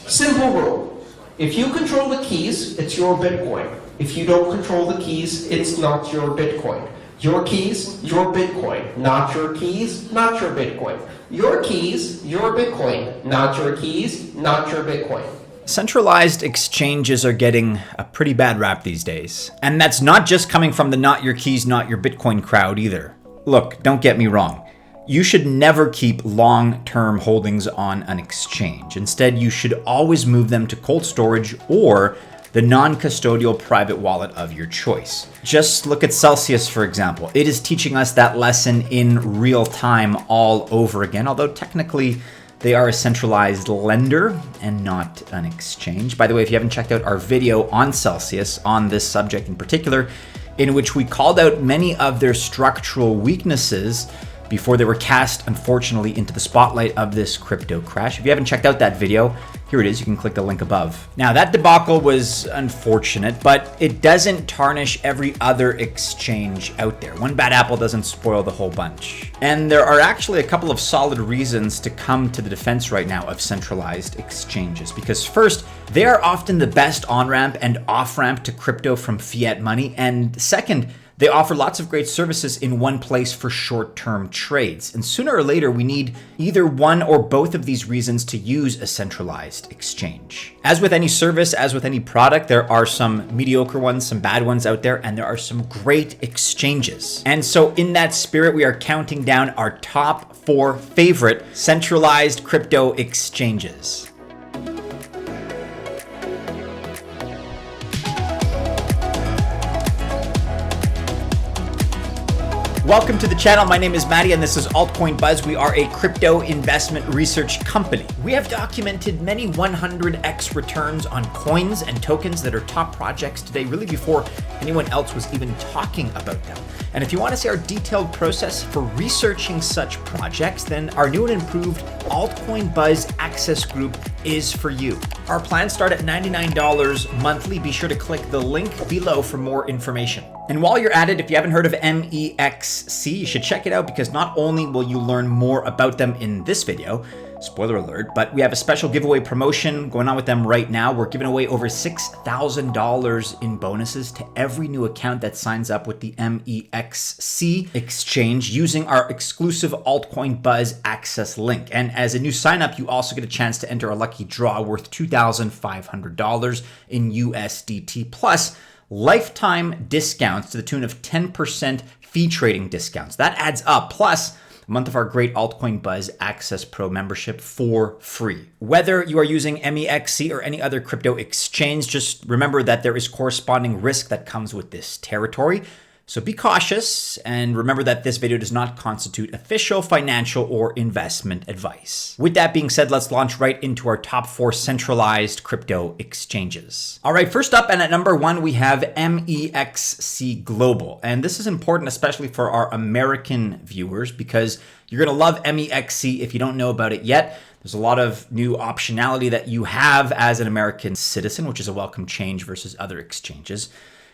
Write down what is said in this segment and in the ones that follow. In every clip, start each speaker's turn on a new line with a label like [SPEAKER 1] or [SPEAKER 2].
[SPEAKER 1] Simple rule. If you control the keys, it's your Bitcoin. If you don't control the keys, it's not your Bitcoin. Your keys, your Bitcoin. Not your keys, not your Bitcoin. Your keys, your Bitcoin. Not your keys, not your Bitcoin.
[SPEAKER 2] Centralized exchanges are getting a pretty bad rap these days. And that's not just coming from the not your keys, not your Bitcoin crowd either. Look, don't get me wrong. You should never keep long-term holdings on an exchange. Instead, you should always move them to cold storage or the non-custodial private wallet of your choice. Just look at Celsius, for example. It is teaching us that lesson in real time all over again, although technically they are a centralized lender and not an exchange. By the way, if you haven't checked out our video on Celsius, on this subject in particular, in which we called out many of their structural weaknesses before they were cast, unfortunately, into the spotlight of this crypto crash. If you haven't checked out that video, here it is. You can click the link above. Now, that debacle was unfortunate, but it doesn't tarnish every other exchange out there. One bad apple doesn't spoil the whole bunch. And there are actually a couple of solid reasons to come to the defense right now of centralized exchanges. Because first, they are often the best on-ramp and off-ramp to crypto from fiat money. And second, they offer lots of great services in one place for short-term trades. And sooner or later, we need either one or both of these reasons to use a centralized exchange. As with any service, as with any product, there are some mediocre ones, some bad ones out there, and there are some great exchanges. And so in that spirit, we are counting down our top 4 favorite centralized crypto exchanges. Welcome to the channel. My name is Maddie and this is Altcoin Buzz. We are a crypto investment research company. We have documented many 100x returns on coins and tokens that are top projects today, really before anyone else was even talking about them. And if you want to see our detailed process for researching such projects, then our new and improved Altcoin Buzz Access Group is for you. Our plans start at $99 monthly. Be sure to click the link below for more information. And while you're at it, if you haven't heard of MEXC, you should check it out because not only will you learn more about them in this video, spoiler alert, but we have a special giveaway promotion going on with them right now. We're giving away over $6,000 in bonuses to every new account that signs up with the MEXC exchange using our exclusive Altcoin Buzz access link. And as a new sign up, you also get a chance to enter a lucky draw worth $2,500 in USDT plus lifetime discounts to the tune of 10% fee trading discounts. That adds up, plus a month of our great Altcoin Buzz Access Pro membership for free. Whether you are using MEXC or any other crypto exchange, just remember that there is corresponding risk that comes with this territory. So be cautious and remember that this video does not constitute official financial or investment advice. With that being said, let's launch right into our top 4 centralized crypto exchanges. All right, first up and at number 1, we have MEXC Global. And this is important, especially for our American viewers, because you're going to love MEXC if you don't know about it yet. There's a lot of new optionality that you have as an American citizen, which is a welcome change versus other exchanges.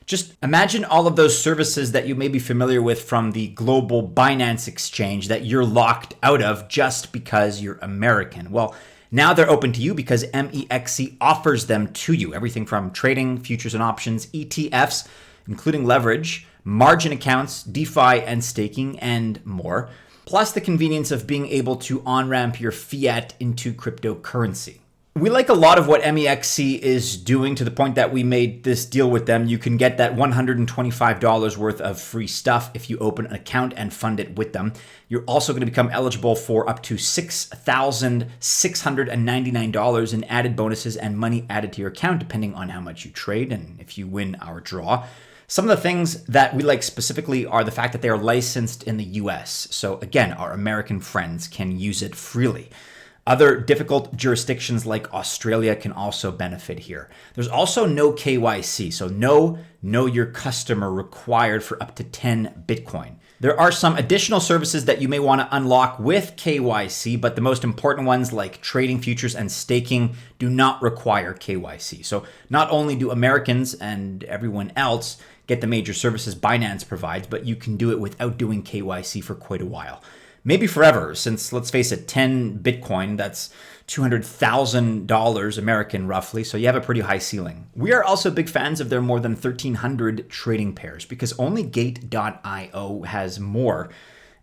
[SPEAKER 2] Just imagine all of those services that you may be familiar with from the global Binance exchange that you're locked out of just because you're American. Well, now they're open to you because MEXC offers them to you. Everything from trading, futures and options, ETFs, including leverage, margin accounts, DeFi and staking, and more. Plus the convenience of being able to on-ramp your fiat into cryptocurrency. We like a lot of what MEXC is doing to the point that we made this deal with them. You can get that $125 worth of free stuff if you open an account and fund it with them. You're also going to become eligible for up to $6,699 in added bonuses and money added to your account, depending on how much you trade and if you win our draw. Some of the things that we like specifically are the fact that they are licensed in the US. So again, our American friends can use it freely. Other difficult jurisdictions like Australia can also benefit here. There's also no KYC, so no know your customer required for up to 10 Bitcoin. There are some additional services that you may want to unlock with KYC, but the most important ones like trading futures and staking do not require KYC. So not only do Americans and everyone else get the major services Binance provides, but you can do it without doing KYC for quite a while. Maybe forever, since let's face it, 10 Bitcoin, that's $200,000 American roughly, so you have a pretty high ceiling. We are also big fans of their more than 1,300 trading pairs because only Gate.io has more,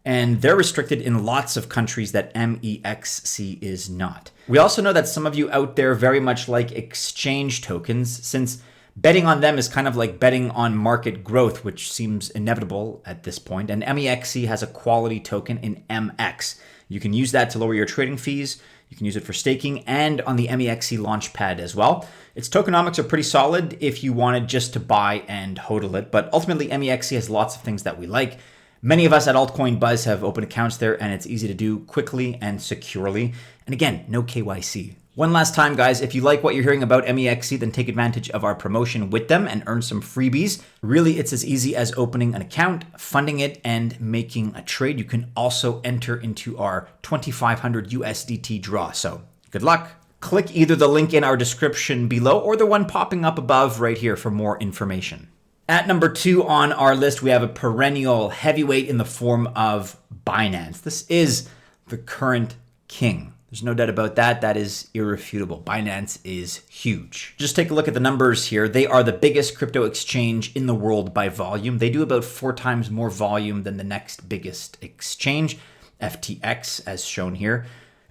[SPEAKER 2] and they're restricted in lots of countries that MEXC is not. We also know that some of you out there very much like exchange tokens, since betting on them is kind of like betting on market growth, which seems inevitable at this point, and MEXC has a quality token in MX. You can use that to lower your trading fees. You can use it for staking and on the MEXC launchpad as well. Its tokenomics are pretty solid if you wanted just to buy and hodl it, but ultimately MEXC has lots of things that we like. Many of us at Altcoin Buzz have open accounts there, and it's easy to do quickly and securely. And again, no KYC. One last time, guys, if you like what you're hearing about MEXC, then take advantage of our promotion with them and earn some freebies. Really, it's as easy as opening an account, funding it, and making a trade. You can also enter into our 2,500 USDT draw. So good luck. Click either the link in our description below or the one popping up above right here for more information. At number 2 on our list, we have a perennial heavyweight in the form of Binance. This is the current king. There's no doubt about that. That is irrefutable. Binance is huge. Just take a look at the numbers here. They are the biggest crypto exchange in the world by volume. They do about 4 times more volume than the next biggest exchange, FTX, as shown here.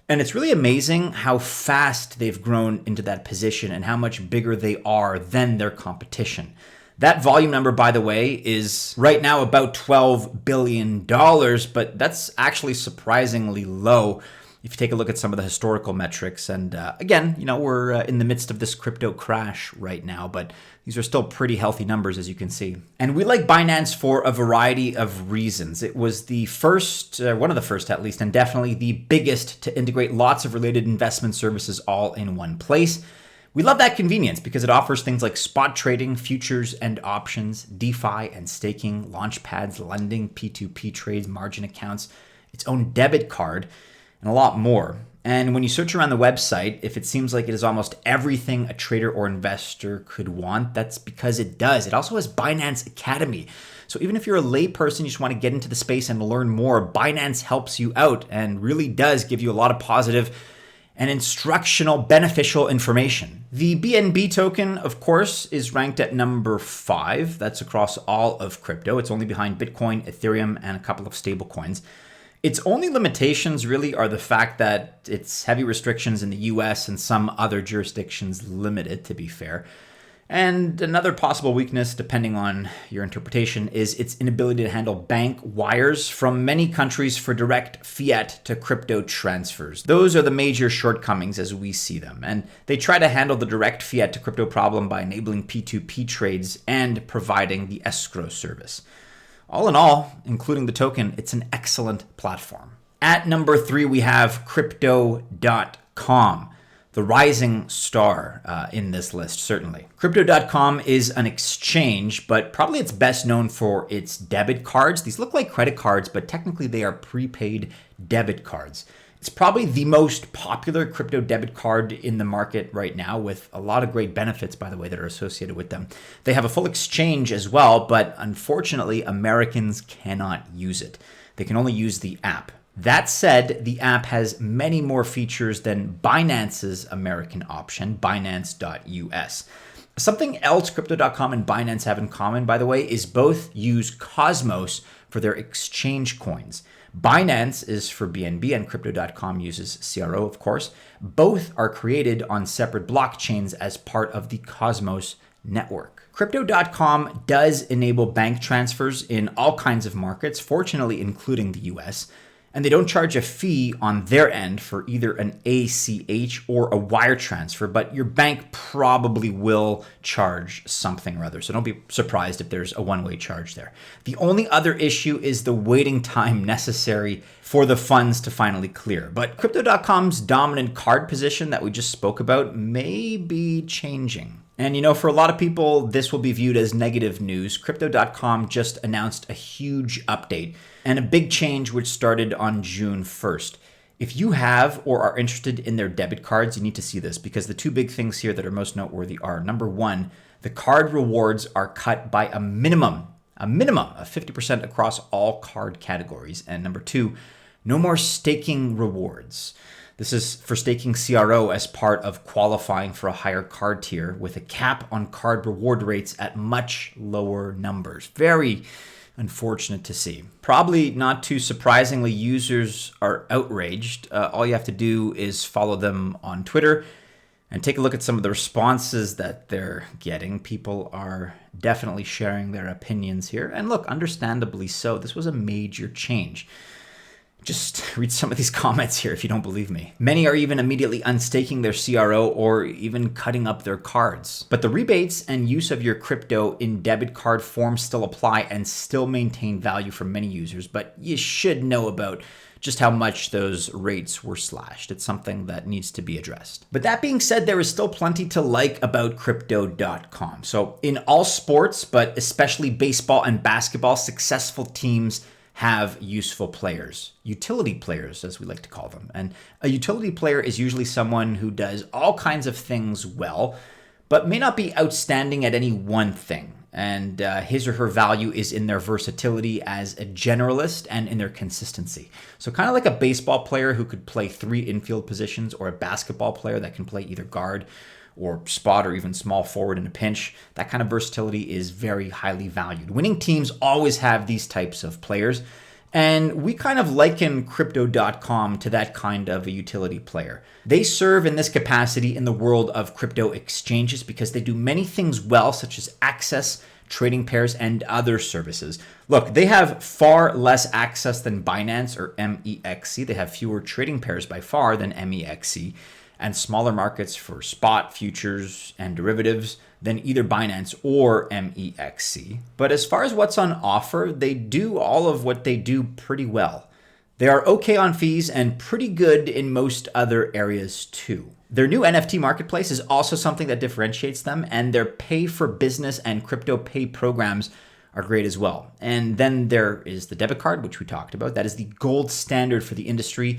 [SPEAKER 2] And it's really amazing how fast they've grown into that position and how much bigger they are than their competition. That volume number, by the way, is right now about $12 billion, but that's actually surprisingly low if you take a look at some of the historical metrics. And again, we're in the midst of this crypto crash right now, but these are still pretty healthy numbers, as you can see. And we like Binance for a variety of reasons. It was the first, one of the first at least, and definitely the biggest to integrate lots of related investment services all in one place. We love that convenience because it offers things like spot trading, futures and options, DeFi and staking, launch pads, lending, P2P trades, margin accounts, its own debit card, and a lot more. And when you search around the website, if it seems like it is almost everything a trader or investor could want, that's because it does. It also has Binance Academy. So even if you're a layperson, you just want to get into the space and learn more, Binance helps you out and really does give you a lot of positive and instructional, beneficial information. The BNB token, of course, is ranked at number 5. That's across all of crypto. It's only behind Bitcoin, Ethereum, and a couple of stable coins. Its only limitations really are the fact that its heavy restrictions in the US and some other jurisdictions limit it, to be fair. And another possible weakness, depending on your interpretation, is its inability to handle bank wires from many countries for direct fiat to crypto transfers. Those are the major shortcomings as we see them. And they try to handle the direct fiat to crypto problem by enabling P2P trades and providing the escrow service. All in all, including the token, it's an excellent platform. At number 3, we have Crypto.com, the rising star in this list, certainly. Crypto.com is an exchange, but probably it's best known for its debit cards. These look like credit cards, but technically they are prepaid debit cards. It's probably the most popular crypto debit card in the market right now, with a lot of great benefits, by the way, that are associated with them. They have a full exchange as well, but unfortunately, Americans cannot use it. They can only use the app. That said, the app has many more features than Binance's American option, Binance.us. Something else Crypto.com and Binance have in common, by the way, is both use Cosmos for their exchange coins. Binance is for BNB and Crypto.com uses CRO, of course. Both are created on separate blockchains as part of the Cosmos network. Crypto.com does enable bank transfers in all kinds of markets, fortunately including the US, and they don't charge a fee on their end for either an ACH or a wire transfer, but your bank probably will charge something or other. So don't be surprised if there's a one-way charge there. The only other issue is the waiting time necessary for the funds to finally clear. But Crypto.com's dominant card position that we just spoke about may be changing. And for a lot of people, this will be viewed as negative news. Crypto.com just announced a huge update and a big change which started on June 1st. If you have or are interested in their debit cards, you need to see this because the two big things here that are most noteworthy are, number one, the card rewards are cut by a minimum of 50% across all card categories. And number two, no more staking rewards. This is for staking CRO as part of qualifying for a higher card tier with a cap on card reward rates at much lower numbers. Very unfortunate to see. Probably not too surprisingly, users are outraged. All you have to do is follow them on Twitter and take a look at some of the responses that they're getting. People are definitely sharing their opinions here. And look, understandably so. This was a major change. Just read some of these comments here if you don't believe me. Many are even immediately unstaking their CRO or even cutting up their cards. But the rebates and use of your crypto in debit card form still apply and still maintain value for many users. But you should know about just how much those rates were slashed. It's something that needs to be addressed. But that being said, there is still plenty to like about crypto.com. So in all sports, but especially baseball and basketball, successful teams have useful players, utility players, as we like to call them. And a utility player is usually someone who does all kinds of things well, but may not be outstanding at any one thing. And his or her value is in their versatility as a generalist and in their consistency. So kind of like a baseball player who could play 3 infield positions, or a basketball player that can play either guard or spot or even small forward in a pinch. That kind of versatility is very highly valued. Winning teams always have these types of players, and we kind of liken crypto.com to that kind of a utility player. They serve in this capacity in the world of crypto exchanges because they do many things well, such as access, trading pairs, and other services. Look, they have far less access than Binance or MEXC. They have fewer trading pairs by far than MEXC, and smaller markets for spot, futures, and derivatives than either Binance or MEXC. But as far as what's on offer, they do all of what they do pretty well. They are okay on fees and pretty good in most other areas too. Their new NFT marketplace is also something that differentiates them, and their pay for business and crypto pay programs are great as well. And then there is the debit card, which we talked about. That is the gold standard for the industry,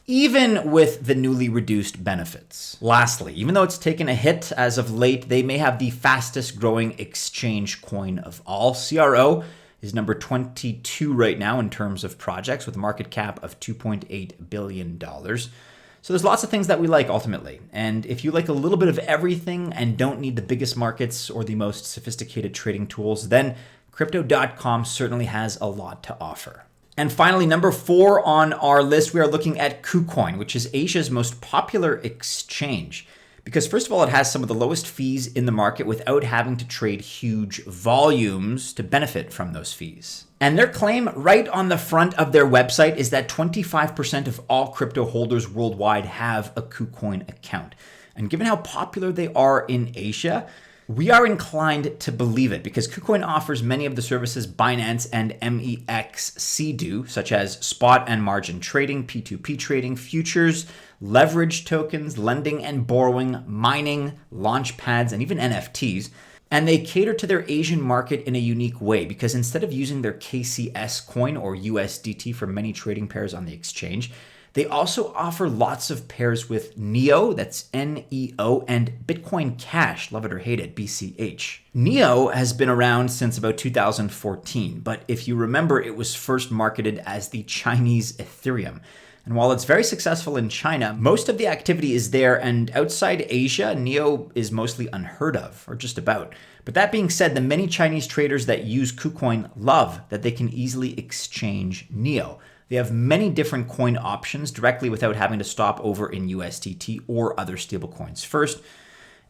[SPEAKER 2] even with the newly reduced benefits. Lastly, even though it's taken a hit as of late, they may have the fastest growing exchange coin of all. CRO is number 22 right now in terms of projects, with a market cap of $2.8 billion. So there's lots of things that we like ultimately. And if you like a little bit of everything and don't need the biggest markets or the most sophisticated trading tools, then crypto.com certainly has a lot to offer. And finally, number 4 on our list, we are looking at KuCoin, which is Asia's most popular exchange. Because first of all, it has some of the lowest fees in the market without having to trade huge volumes to benefit from those fees. And their claim right on the front of their website is that 25% of all crypto holders worldwide have a KuCoin account. And given how popular they are in Asia, we are inclined to believe it, because KuCoin offers many of the services Binance and MEXC do, such as spot and margin trading, P2P trading, futures, leverage tokens, lending and borrowing, mining, launch pads, and even NFTs. And they cater to their Asian market in a unique way, because instead of using their KCS coin or USDT for many trading pairs on the exchange, they also offer lots of pairs with NEO, that's NEO, and Bitcoin Cash, love it or hate it, BCH. NEO has been around since about 2014, but if you remember, it was first marketed as the Chinese Ethereum. And while it's very successful in China, most of the activity is there, and outside Asia, NEO is mostly unheard of, or just about. But that being said, the many Chinese traders that use KuCoin love that they can easily exchange NEO. They have many different coin options directly without having to stop over in USDT or other stablecoins first.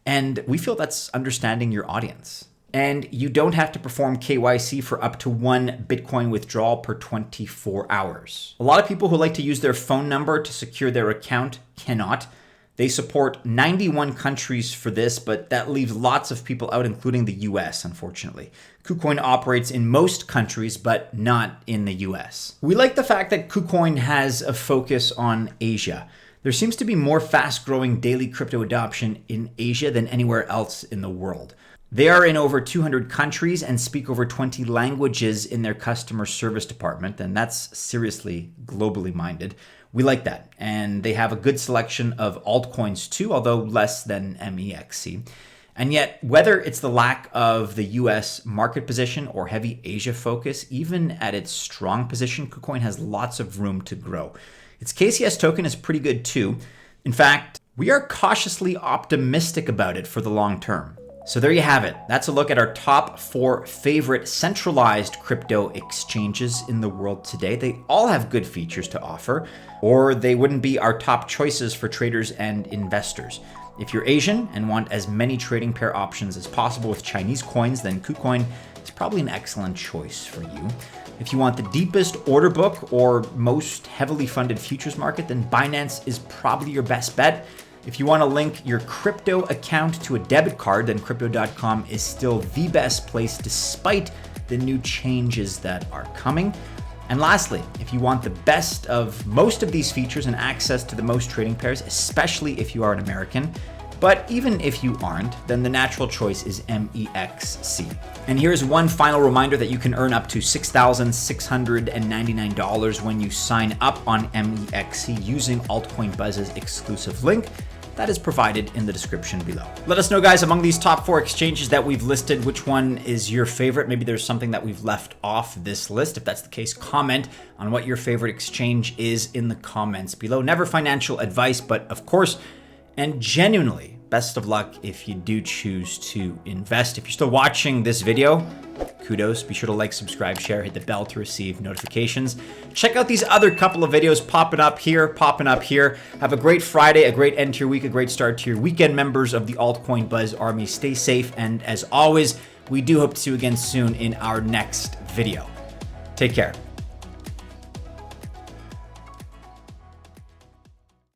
[SPEAKER 2] And we feel that's understanding your audience. And you don't have to perform KYC for up to 1 Bitcoin withdrawal per 24 hours. A lot of people who like to use their phone number to secure their account cannot. They support 91 countries for this, but that leaves lots of people out, including the US, unfortunately. KuCoin operates in most countries, but not in the US. We like the fact that KuCoin has a focus on Asia. There seems to be more fast-growing daily crypto adoption in Asia than anywhere else in the world. They are in over 200 countries and speak over 20 languages in their customer service department, and that's seriously globally minded. We like that. And they have a good selection of altcoins too, although less than MEXC. And yet, whether it's the lack of the US market position or heavy Asia focus, even at its strong position, KuCoin has lots of room to grow. Its KCS token is pretty good too. In fact, we are cautiously optimistic about it for the long term. So there you have it. That's a look at our top 4 favorite centralized crypto exchanges in the world today. They all have good features to offer, or they wouldn't be our top choices for traders and investors. If you're Asian and want as many trading pair options as possible with Chinese coins, then KuCoin is probably an excellent choice for you. If you want the deepest order book or most heavily funded futures market, then Binance is probably your best bet. If you want to link your crypto account to a debit card, then crypto.com is still the best place despite the new changes that are coming. And lastly, if you want the best of most of these features and access to the most trading pairs, especially if you are an American, but even if you aren't, then the natural choice is MEXC. And here's one final reminder that you can earn up to $6,699 when you sign up on MEXC using Altcoin Buzz's exclusive link that is provided in the description below. Let us know, guys, among these top 4 exchanges that we've listed, which one is your favorite? Maybe there's something that we've left off this list. If that's the case, comment on what your favorite exchange is in the comments below. Never financial advice, but of course, and genuinely, best of luck if you do choose to invest. If you're still watching this video, kudos. Be sure to like, subscribe, share, hit the bell to receive notifications. Check out these other couple of videos popping up here. Have a great Friday, a great end to your week, a great start to your weekend, members of the Altcoin Buzz Army. Stay safe, and as always, we do hope to see you again soon in our next video. Take care.